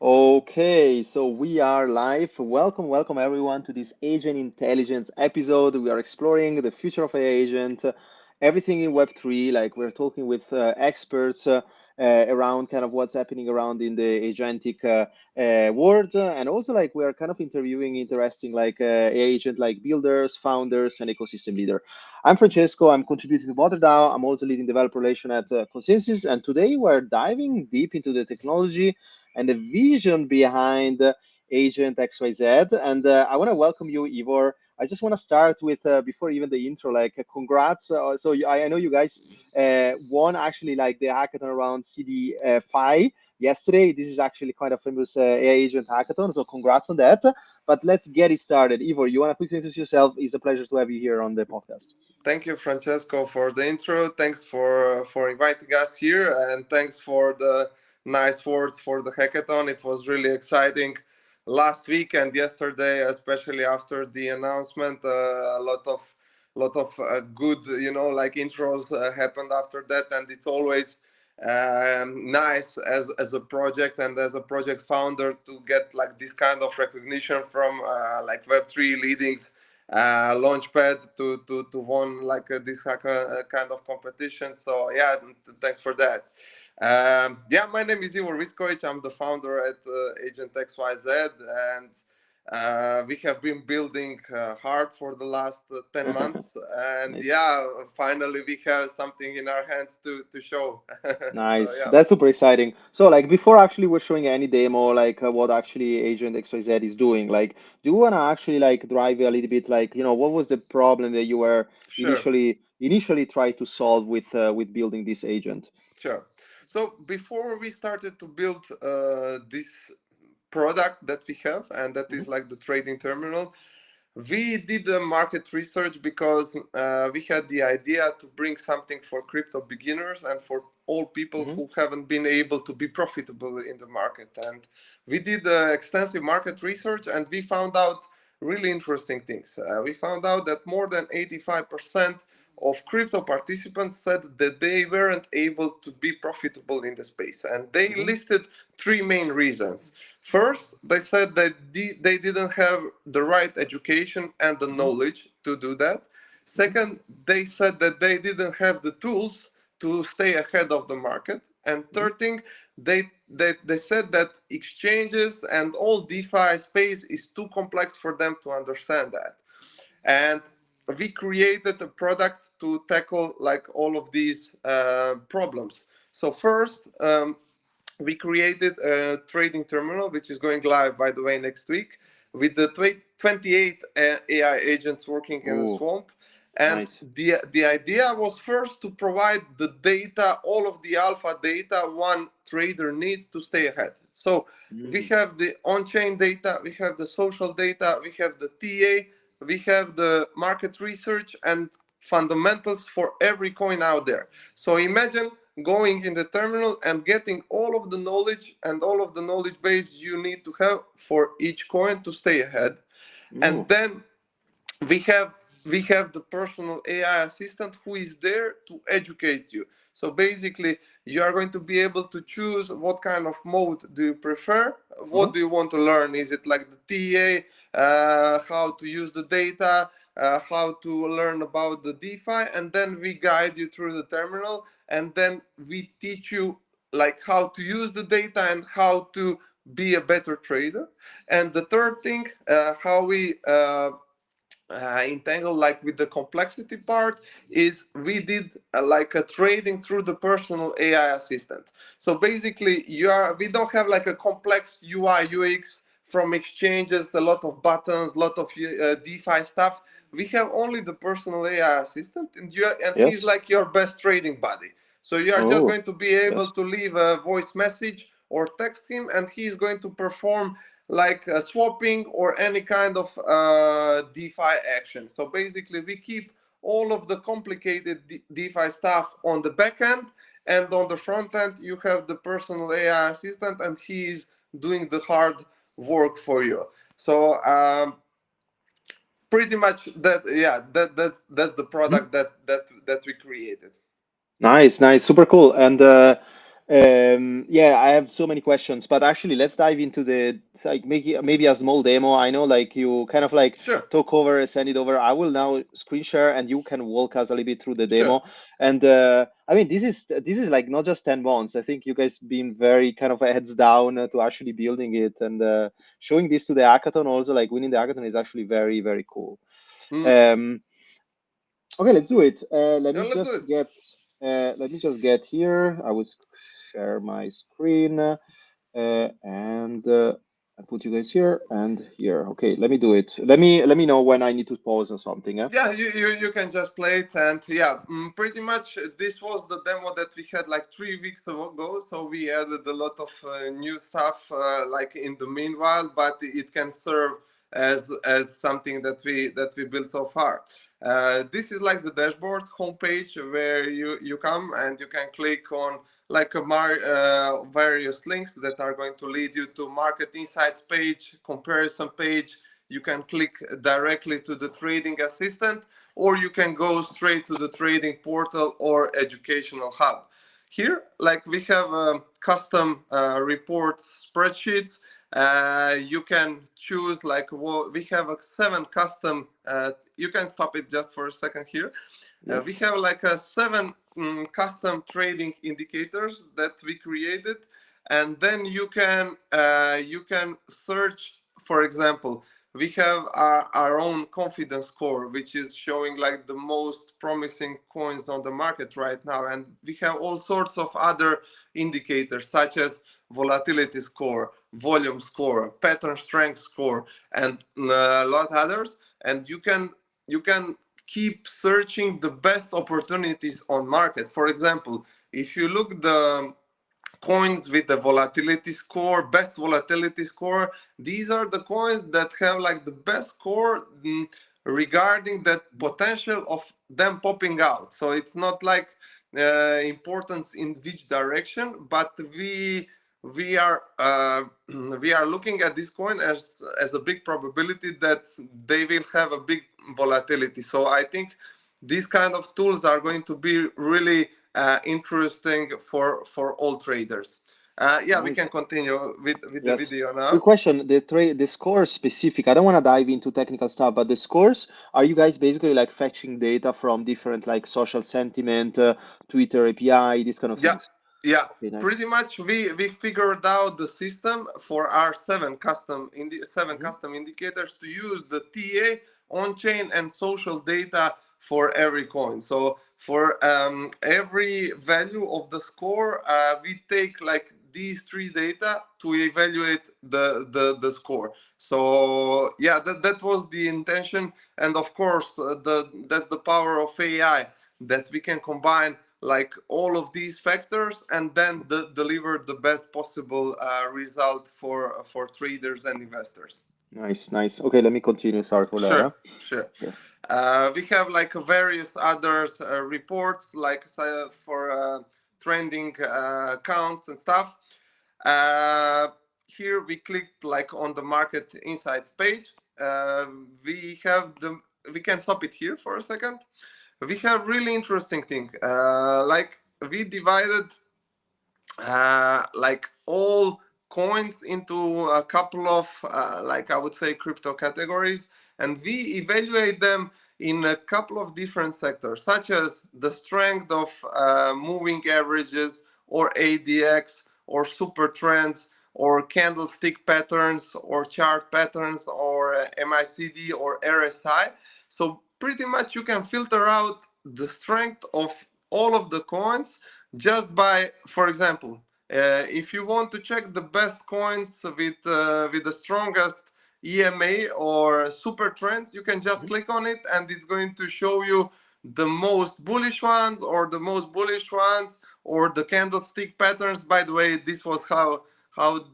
Okay, so we are live. Welcome everyone to this agent intelligence episode. We are exploring the future of AI agent, everything in Web3. Like we're talking with experts around kind of what's happening around in the agentic world, and also like we are kind of interviewing interesting like AI agent like builders, founders, and ecosystem leader. I'm Francesco. I'm contributing to BotterDAO. I'm also leading developer relation at Consensus, and today we're diving deep into the technology and the vision behind Agent XYZ. And I want to welcome you, Ivor. I just want to start with before even the intro, like congrats. I know you guys won actually like the hackathon around CD5 yesterday. This is actually quite a famous AI agent hackathon, so congrats on that. But let's get it started. Ivor, you want to quickly introduce yourself? It's a pleasure to have you here on the podcast. Thank you, Francesco, for the intro. Thanks for inviting us here, and thanks for the nice words for the hackathon. It was really exciting last week and yesterday, especially after the announcement. A lot of good, like intros happened after that, and it's always nice as a project and as a project founder to get like this kind of recognition from like Web3 leadings launchpad to won like this hacker kind of competition. So yeah, thanks for that. Yeah, my name is Ivor Viskovic. I'm the founder at Agent XYZ, and we have been building hard for the last 10 months, and Nice. yeah, finally we have something in our hands to show. So Nice. yeah. That's super exciting. So, like, before actually we're showing any demo, like what actually Agent XYZ is doing, like, do you want to actually like drive a little bit, like, what was the problem that you were Sure. initially trying to solve with building this agent? Sure. So before we started to build this product that we have, and that Hmm. is like the trading terminal, we did the market research because we had the idea to bring something for crypto beginners and for all people Hmm. who haven't been able to be profitable in the market. And we did extensive market research, and we found out really interesting things. We found out that more than 85% of crypto participants said that they weren't able to be profitable in the space. And they Hmm. listed three main reasons. First, they said that they didn't have the right education and the Hmm. knowledge to do that. Hmm. Second, they said that they didn't have the tools to stay ahead of the market. And Hmm. third thing, they said that exchanges and all DeFi space is too complex for them to understand that. And we created a product to tackle like all of these problems. So first, we created a trading terminal which is going live, by the way, next week, with the 28 AI agents working in the Ooh, swamp. And nice. the idea was first to provide the data, all of the alpha data one trader needs to stay ahead. So we Mm. have the on-chain data, we have the social data, we have the TA, we have the market research and fundamentals for every coin out there. So imagine going in the terminal and getting all of the knowledge and all of the knowledge base you need to have for each coin to stay ahead. And Ooh. then we have we have the personal AI assistant who is there to educate you. So basically, you are going to be able to choose what kind of mode do you prefer, Uh-huh. what do you want to learn. Is it like the TA, how to use the data, how to learn about the DeFi, and then we guide you through the terminal, and then we teach you like how to use the data and how to be a better trader. And the third thing, how we entangled like with the complexity part is we did like a trading through the personal AI assistant. So basically we don't have like a complex UI UX from exchanges, a lot of buttons, a lot of DeFi stuff. We have only the personal AI assistant, and he's Yes. like your best trading buddy. So you are just Oh, going to be able yes. to leave a voice message or text him, and he's going to perform like swapping or any kind of DeFi action. So basically, we keep all of the complicated DeFi stuff on the back end, and on the front end, you have the personal AI assistant, and he is doing the hard work for you. So pretty much that, yeah, that's the Mhm. product that we created. Nice, nice, super cool. And Yeah, I have so many questions, but actually, let's dive into the like maybe a small demo. I know like you kind of like Sure, talk over, send it over. I will now screen share, and you can walk us a little bit through the sure. demo. And I mean, this is like not just 10 months. I think you guys been very kind of heads down to actually building it and showing this to the hackathon. Also, like winning the hackathon is actually very very cool. Mm. Um, Okay, let's do it. Yeah, let's do it. Let me just get here. I will share my screen and I put you guys here and here. Okay, let me do it. Let me know when I need to pause or something. Yeah, you can just play it, and yeah, pretty much this was the demo that we had like 3 weeks ago. So we added a lot of new stuff like in the meanwhile, but it can serve as something that we built so far. This is like the dashboard homepage where you come and you can click on like various links that are going to lead you to market insights page, comparison page. You can click directly to the trading assistant, or you can go straight to the trading portal or educational hub. Here, like we have custom reports spreadsheets. You can choose like we have 7 custom. You can stop it just for a second here. We Yes. have like seven custom trading indicators that we created, and then you can search. For example, we have our own confidence score, which is showing like the most promising coins on the market right now, and we have all sorts of other indicators such as volatility score, volume score, pattern strength score, and a lot others. And you can keep searching the best opportunities on market. For example, if you look the coins with the volatility score, best volatility score, these are the coins that have like the best score regarding that potential of them popping out. So it's not like importance in which direction, but we are we are looking at this coin as a big probability that they will have a big volatility. So I think these kind of tools are going to be really interesting for all traders. Yeah, we can Nice. continue with the Yes. video Quick now. question, the score specific. I don't want to dive into technical stuff, but the scores, are you guys basically like fetching data from different like social sentiment, Twitter API, these kind of Yeah, things? yeah. Okay, nice. Pretty much, we figured out the system for our seven Hmm. custom indicators to use the TA on chain and social data for every coin. So for every value of the score, we take like these 3 data to evaluate the score. So yeah, that was the intention, and of course, that's the power of AI, that we can combine like all of these factors and then deliver the best possible result for traders and investors. Nice, nice. Okay, let me continue. Sorry for that, Sure, huh? sure. Sure. We have like various other reports like for trending accounts and stuff. uh, Here we clicked like on the market insights page. uh, we have the we can stop it here for a second. We have really interesting thing, like we divided like all coins into a couple of like I would say crypto categories, and we evaluate them in a couple of different sectors, such as the strength of moving averages or ADX or super trends or candlestick patterns or chart patterns or MICD or RSI. So pretty much you can filter out the strength of all of the coins just by, for example, if you want to check the best coins with the strongest EMA or super trends, you can just Mhm. click on it and it's going to show you the most bullish ones or the most bullish ones or the candlestick patterns. By the way, this was how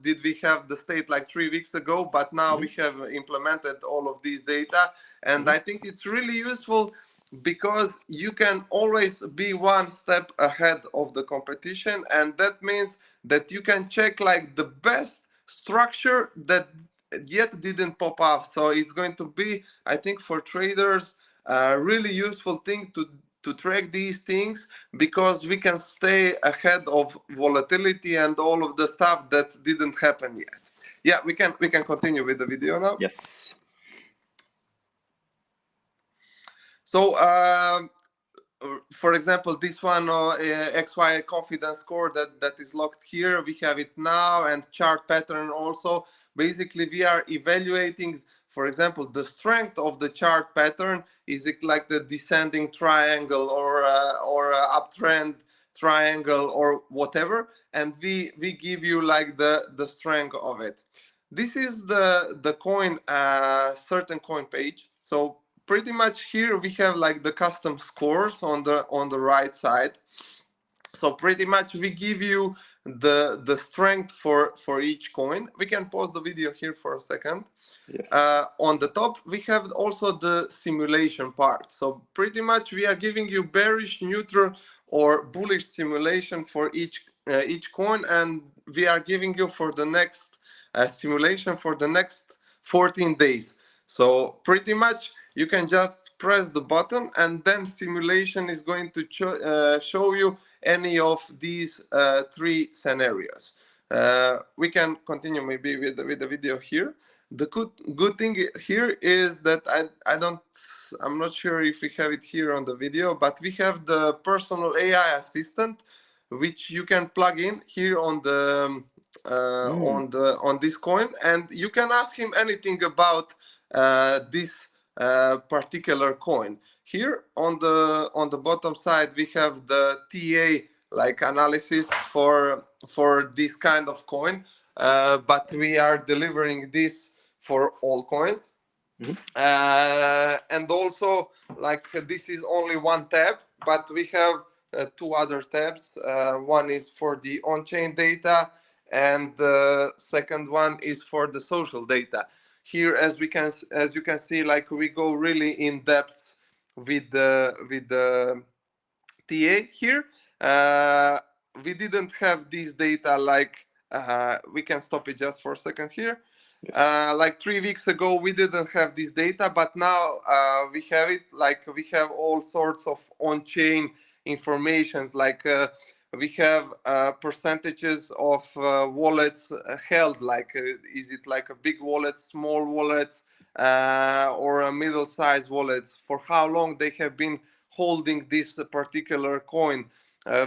did we have the state like 3 weeks ago, but now we Mhm. have implemented all of these data, and Mhm. I think it's really useful because you can always be one step ahead of the competition, and that means that you can check like the best structure that yet didn't pop up. So it's going to be, I think, for traders a really useful thing to track these things because we can stay ahead of volatility and all of the stuff that didn't happen yet. Yeah, we can continue with the video now. Yes. So for example, this one XY confidence score that is locked here, we have it now, and chart pattern also. Basically, we are evaluating, for example, the strength of the chart pattern. Is it like the descending triangle or uptrend triangle or whatever? And we give you like the strength of it. This is the coin certain coin page. So pretty much here we have like the custom scores on the right side. So pretty much we give you the strength for each coin. We can pause the video here for a second. Yes. On the top we have also the simulation part. So pretty much we are giving you bearish, neutral, or bullish simulation for each coin, and we are giving you for the next simulation for the next 14 days. So pretty much you can just press the button and then simulation is going to show you any of these three scenarios. We can continue maybe with the video here. The good thing here is that I'm not sure if we have it here on the video, but we have the personal AI assistant, which you can plug in here Mm. on this coin, and you can ask him anything about this particular coin. Here on the bottom side we have the TA like analysis for this kind of coin, but we are delivering this for all coins. Mhm. And also, like this is only one tab, but we have two other tabs. One is for the on-chain data, and the second one is for the social data. Here, as you can see, like we go really in depth with the TA here. We didn't have this data like we can stop it just for a second here. Yes. Like 3 weeks ago, we didn't have this data, but now we have it. Like we have all sorts of on-chain informations. Like we have percentages of wallets held. Like is it like a big wallet, small wallets, or a middle-sized wallets? For how long they have been holding this particular coin.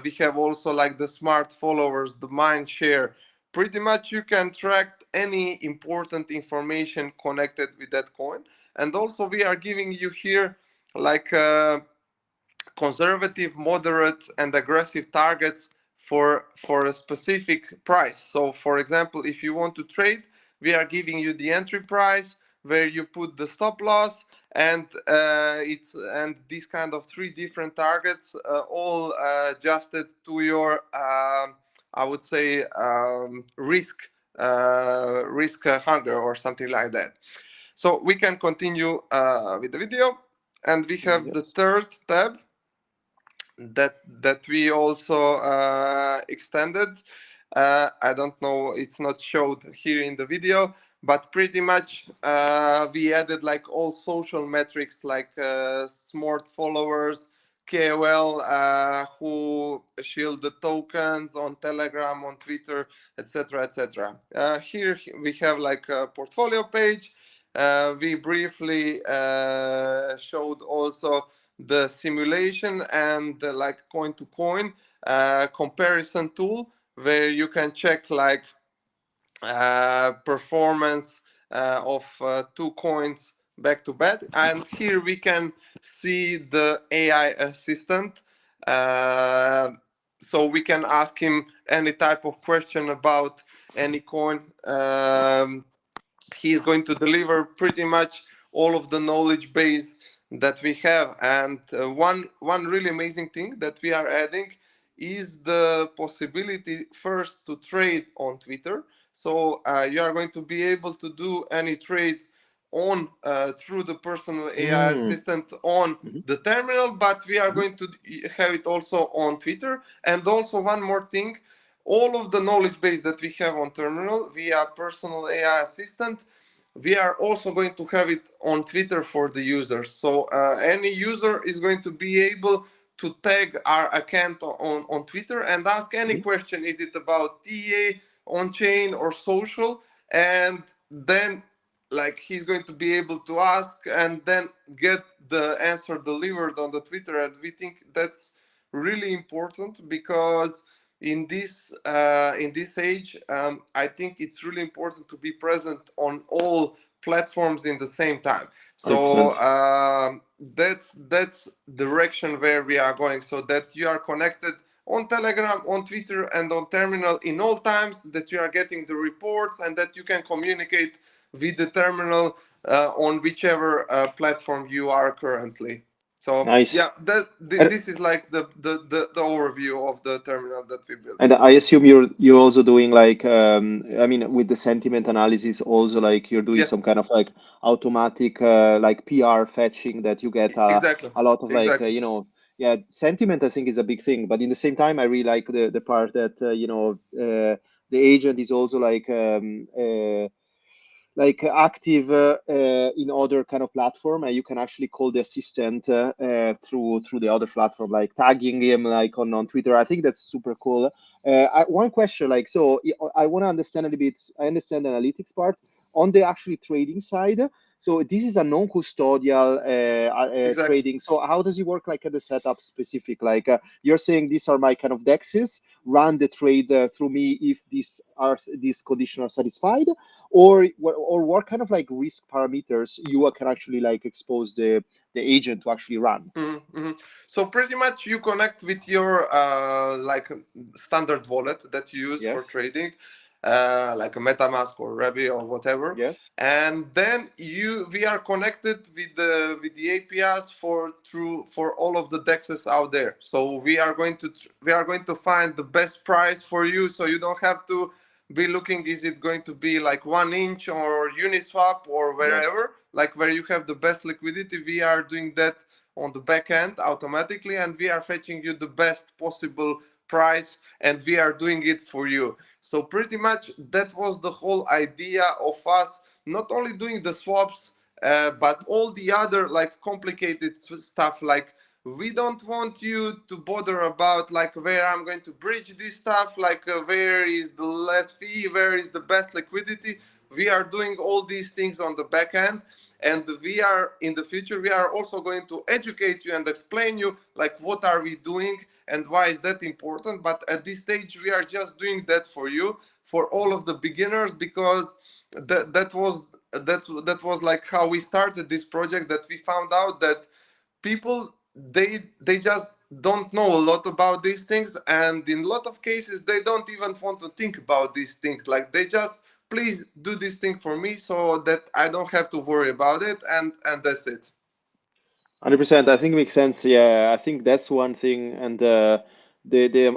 We have also like the smart followers, the mind share. Pretty much you can track any important information connected with that coin. And also we are giving you here like conservative, moderate, and aggressive targets for a specific price. So, for example, if you want to trade, we are giving you the entry price where you put the stop loss, and these kind of three different targets, all adjusted to your, I would say, risk hunger or something like that. So we can continue with the video, and we have the Yes. third tab that we also extended. I don't know, it's not showed here in the video, but pretty much we added like all social metrics like smart followers, KOL who shield the tokens on Telegram, on Twitter, etc., etc. Here we have like a portfolio page. We briefly showed also the simulation and the, like coin to coin comparison tool where you can check like performance of two coins back to back, and here we can see the AI assistant, so we can ask him any type of question about any coin. He's going to deliver pretty much all of the knowledge base that we have. And one really amazing thing that we are adding is the possibility first to trade on Twitter. So you are going to be able to do any trade on through the personal AI Mm. assistant on Mhm. the terminal, but we are Mhm. going to have it also on Twitter. And also one more thing, all of the knowledge base that we have on terminal via personal AI assistant, we are also going to have it on Twitter for the users. So any user is going to be able to tag our account on Twitter and ask any Mhm. question. Is it about TA, on chain, or social? And then like he's going to be able to ask and then get the answer delivered on the Twitter. And we think that's really important because in this age, I think it's really important to be present on all platforms in the same time. So 100%. that's direction where we are going, so that you are connected on Telegram, on Twitter, and on Terminal in all times, that you are getting the reports and that you can communicate with the Terminal on whichever platform you are currently. So Nice. yeah, And, this is like the overview of the Terminal that we built. and I assume you're also doing like I mean with the sentiment analysis also like you're doing Yes, some kind of like automatic like PR fetching that you get exactly, a lot of like exactly. yeah, sentiment I think is a big thing, but in the same time I really like the part that the agent is also like active in other kind of platform, and you can actually call the assistant through the other platform, like tagging him like on Twitter. I think that's super cool. One question, like, so I want to understand a little bit. I understand the analytics part on the actually trading side. So this is a non-custodial Exactly. trading. So how does it work, like at the setup specific? Like you're saying these are my kind of dexes. Run the trade through me if these conditions are satisfied, or what kind of like risk parameters you can actually like expose the agent to actually run. Mm-hmm. So pretty much you connect with your like standard wallet that you use for Yes, trading, like a MetaMask or Rebbe or whatever, yes, and then you we are connected with the APIs for all of the dexes out there. So we are going to find the best price for you, so you don't have to be looking, is it going to be like 1 inch or Uniswap or yes. wherever, like where you have the best liquidity. We are doing that on the back end automatically, and we are fetching you the best possible price, and we are doing it for you. So pretty much that was the whole idea of us not only doing the swaps, but all the other like complicated stuff. Like we don't want you to bother about like where I'm going to bridge this stuff, like where is the less fee, where is the best liquidity. We are doing all these things on the back end, and we are in the future we are also going to educate you and explain you like what are we doing and why is that important. But at this stage we are just doing that for you, for all of the beginners, because that was like how we started this project, that we found out that people, they just don't know a lot about these things, and in a lot of cases they don't even want to think about these things. Like they just, please do this thing for me so that I don't have to worry about it, and that's it. 100%. I think it makes sense. Yeah, I think that's one thing, and the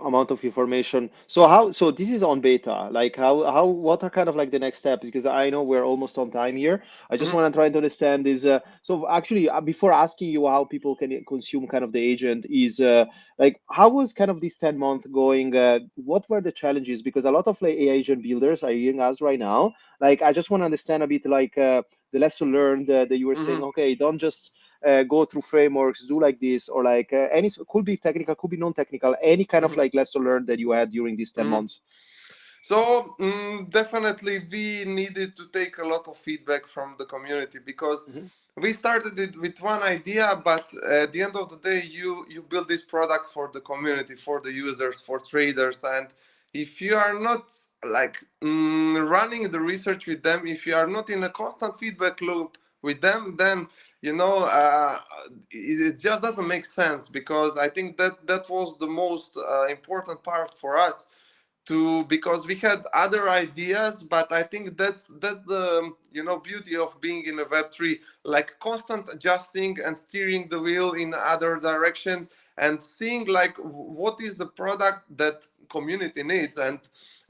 amount of information. So how? So this is on beta. Like how? What are kind of like the next steps? Because I know we're almost on time here. I just Mhm. want to try to understand is so actually before asking you how people can consume kind of the agent is like how was kind of this 10 month going? What were the challenges? Because a lot of like AI agent builders are hearing us right now. Like I just want to understand a bit like the lesson learned that you were saying. Mhm. Okay, don't just go through frameworks, do like this, or like any could be technical, could be non-technical, any kind of Mhm. like lesson learned that you had during these 10 Mhm. months. So definitely we needed to take a lot of feedback from the community, because Hmm. we started it with one idea, but at the end of the day you build this product for the community, for the users, for traders. And if you are not like running the research with them, if you are not in a constant feedback loop with them, then it just doesn't make sense. Because I think that was the most important part for us, to, because we had other ideas. But I think that's the beauty of being in a Web3, like constant adjusting and steering the wheel in other directions, and seeing like what is the product that community needs. And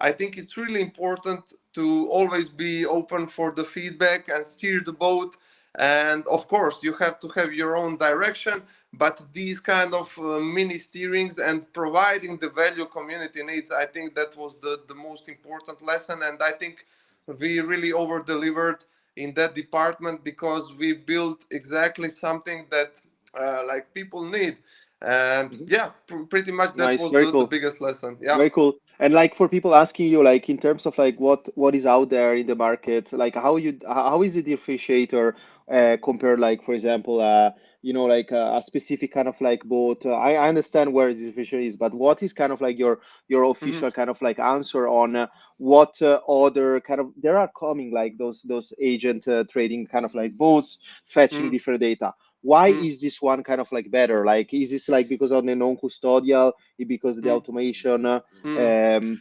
I think it's really important to always be open for the feedback and steer the boat. And of course you have to have your own direction, but these kind of mini steerings and providing the value community needs, I think that was the most important lesson. And I think we really over delivered in that department, because we built exactly something that like people need. And Mhm. yeah, pretty much that Nice, was very the cool. biggest lesson. Yeah. Very cool. And like for people asking you, like in terms of like what is out there in the market, like how is the differentiator compared, like for example, like a specific kind of like boat. I understand where the differentiator is, but what is kind of like your Hmm. official kind of like answer on what other kind of there are coming like those agent trading kind of like boats fetching Hmm. different data. Why Hmm. is this one kind of like better? Like, is this like because of the non-custodial? Because of the Hmm. automation. Hmm. Um,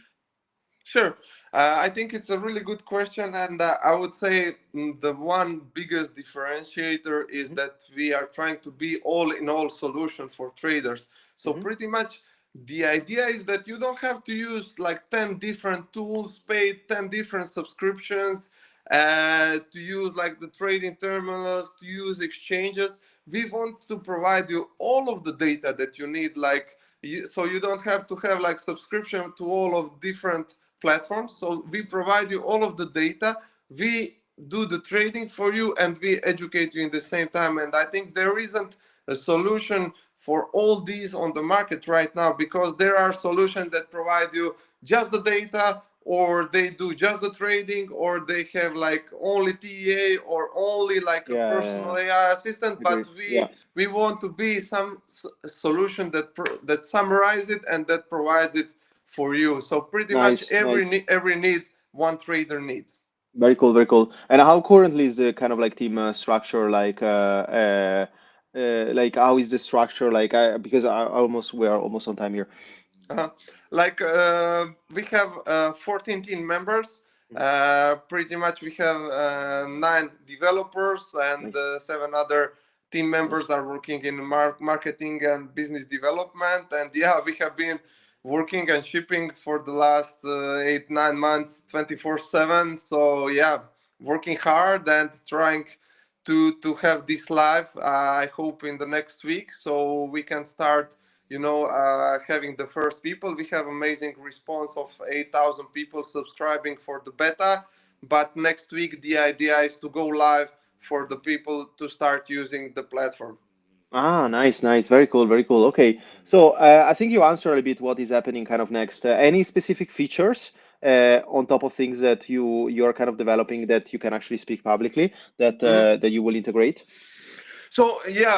Sure. I think it's a really good question, and I would say the one biggest differentiator is mhm, that we are trying to be all in all solution for traders. So, mhm. pretty much the idea is that you don't have to use like 10 different tools, pay 10 different subscriptions, to use like the trading terminals, to use exchanges. We want to provide you all of the data that you need, like so you don't have to have like subscription to all of different platforms. So we provide you all of the data, we do the trading for you, and we educate you in the same time. And I think there isn't a solution for all these on the market right now, because there are solutions that provide you just the data, or they do just the trading, or they have like only TA or only like a Yeah, personal AI assistant. agree. But Yeah, we want to be some solution that summarize it and that provides it for you. So pretty much nice, nice. every need one trader needs. Very cool, very cool. And how currently is the kind of like team structure like how is the structure like? Because we are almost on time here. Uh, like we have 14 team members. Mhm. Pretty much we have 9 developers, and Nice, 7 other team members nice. are working in marketing and business development. And yeah, we have been working and shipping for the last 8 9 months 24/7. So yeah, working hard and trying to have this live. I hope in the next week, so we can start, having the first people. We have amazing response of 8,000 people subscribing for the beta, but next week the idea is to go live for the people to start using the platform. Ah, nice, nice. Very cool, very cool. Okay, so I think you answered a bit what is happening kind of next. Any specific features on top of things that you're kind of developing that you can actually speak publicly Mhm. that you will integrate? So yeah,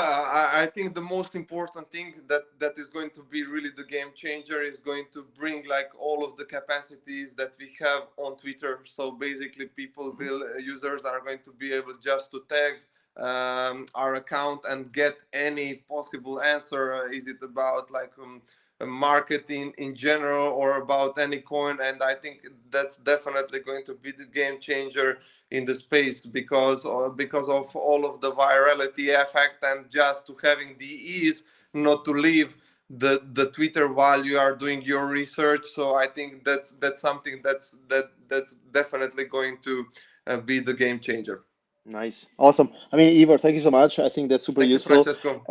I think the most important thing that is going to be really the game changer is going to bring like all of the capacities that we have on Twitter. So basically, Mhm. users are going to be able just to tag our account and get any possible answer. Is it about like marketing in general, or about any coin? And I think that's definitely going to be the game changer in the space, because of all of the virality effect, and just to having the ease not to leave the Twitter while you are doing your research. So I think that's something that's definitely going to be the game changer. Nice. Awesome. I mean, Ivor, thank you so much. I think that's super Thank you, useful. Francesco.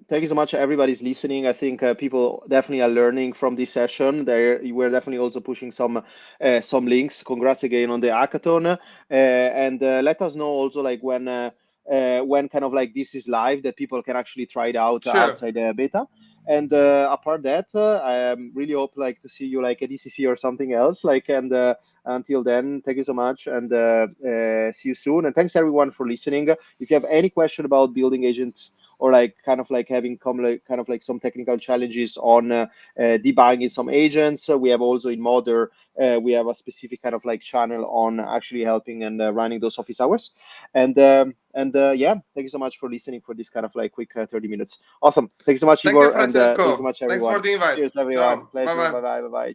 Thank you so much. Everybody's listening. I think people definitely are learning from this session. There, we're definitely also pushing some links. Congrats again on the hackathon. And let us know also like when kind of like this is live that people can actually try it out Sure. outside the beta. And apart that, I really hope like to see you like at ECC or something else. Like and until then, thank you so much and see you soon. And thanks everyone for listening. If you have any question about building agents or like kind of like having come like kind of like some technical challenges on debugging some agents, we have also in Modder, we have a specific kind of like channel on actually helping and running those office hours. And yeah, thank you so much for listening for this kind of like quick 30 minutes. Awesome. Thank you so much, Thank you, Igor, and thank you so Francesco. much, Thanks for everyone. the invite. Cheers, everyone. Ciao. Bye Pleasure. bye. Bye bye. Bye bye.